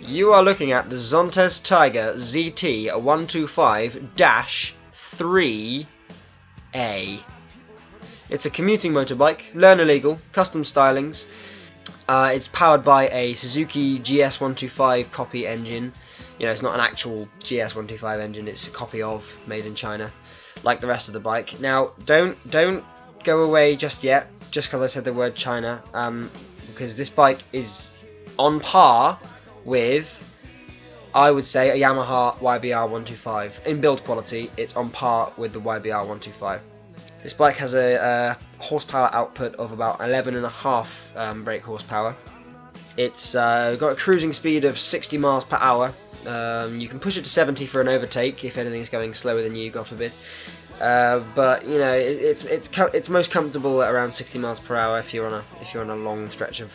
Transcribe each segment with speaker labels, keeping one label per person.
Speaker 1: You are looking at the Zontes Tiger ZT125-3A. It's a commuting motorbike, learner legal, custom stylings. It's powered by a Suzuki GS125 copy engine. You know, it's not an actual GS125 engine, it's a copy of, made in China, like the rest of the bike. Now, don't go away just yet, just because I said the word China, because this bike is on par with, I would say, a Yamaha YBR 125. In build quality, it's on par with the YBR 125. This bike has a horsepower output of about 11.5 brake horsepower. It's got a cruising speed of 60 miles per hour. You can push it to 70 for an overtake if anything's going slower than you, God forbid. But you know, it's most comfortable at around 60 miles per hour if you're on a long stretch of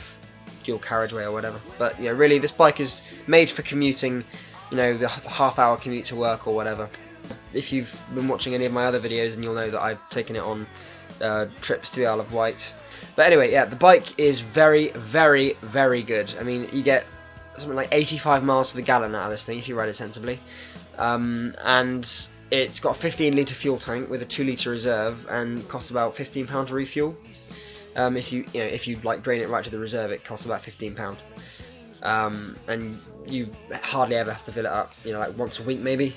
Speaker 1: dual carriageway or whatever. But you know, really, this bike is made for commuting. You know, the half-hour commute to work or whatever. If you've been watching any of my other videos, and you'll know that I've taken it on trips to the Isle of Wight. But anyway, yeah, the bike is very, very, very good. I mean, you get something like 85 miles to the gallon out of this thing if you ride it sensibly, and it's got a 15-litre fuel tank with a 2-litre reserve, and costs about £15 to refuel. If you like drain it right to the reserve, it costs about £15. And you hardly ever have to fill it up. You know, like once a week maybe.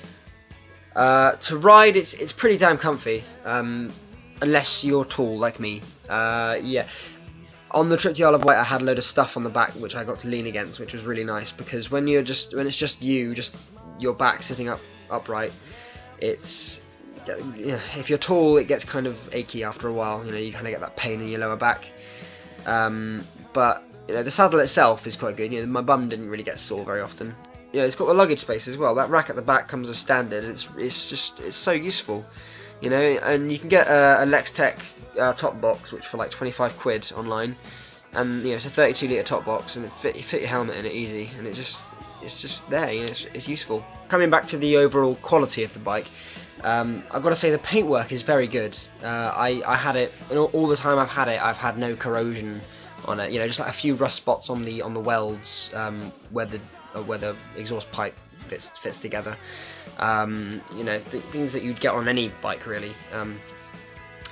Speaker 1: To ride, it's pretty damn comfy, unless you're tall like me. Yeah. On the trip to the Isle of Wight, I had a load of stuff on the back which I got to lean against, which was really nice, because when it's just your back sitting upright, it's, if you're tall, it gets kind of achy after a while. You know, you kind of get that pain in your lower back. But you know, the saddle itself is quite good. You know, my bum didn't really get sore very often. Yeah, it's got the luggage space as well. That rack at the back comes as standard. It's so useful, you know. And you can get a Lextech top box, which for like 25 quid online, and you know, it's a 32-litre top box, and you fit your helmet in it easy, and it's just there. You know, it's useful. Coming back to the overall quality of the bike, I've got to say the paintwork is very good. I had it, and all the time I've had it, I've had no corrosion on it. You know, just like a few rust spots on the welds where the exhaust pipe fits together. You know, things that you'd get on any bike really.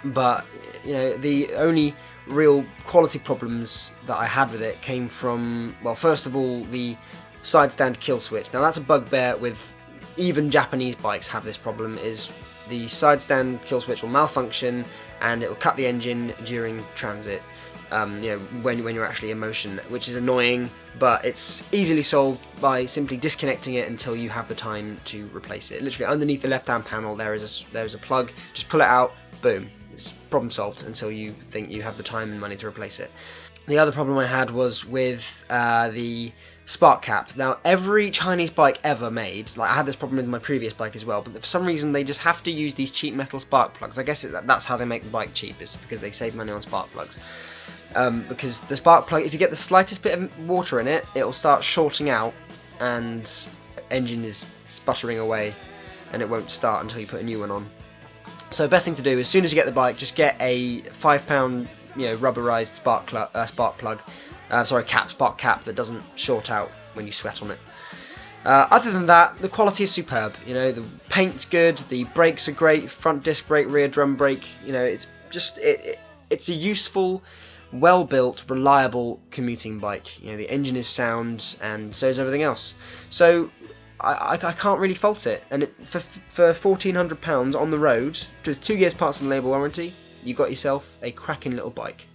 Speaker 1: But you know, the only real quality problems that I had with it came from, well, first of all, the Sidestand kill switch. Now that's a bugbear with even Japanese bikes have this problem. Is the Sidestand kill switch will malfunction and it'll cut the engine during transit. You know, when you're actually in motion, which is annoying, but it's easily solved by simply disconnecting it until you have the time to replace it. Literally underneath the left-hand panel there is a plug. Just pull it out, boom, it's problem solved until you think you have the time and money to replace it. The other problem I had was with the spark cap. Now, every Chinese bike ever made, like I had this problem with my previous bike as well, but for some reason they just have to use these cheap metal spark plugs. I guess that's how they make the bike cheap, is because they save money on spark plugs. Because the spark plug, if you get the slightest bit of water in it, it'll start shorting out, and engine is sputtering away, and it won't start until you put a new one on. So best thing to do, as soon as you get the bike, just get a £5, you know, rubberized spark plug, spark cap that doesn't short out when you sweat on it. Other than that, the quality is superb. You know, the paint's good, the brakes are great, front disc brake, rear drum brake. You know, it's just it's a useful, well-built, reliable commuting bike. You know, the engine is sound, and so is everything else. So I can't really fault it. And for £1,400 on the road, with 2 years parts and labour warranty, you got yourself a cracking little bike.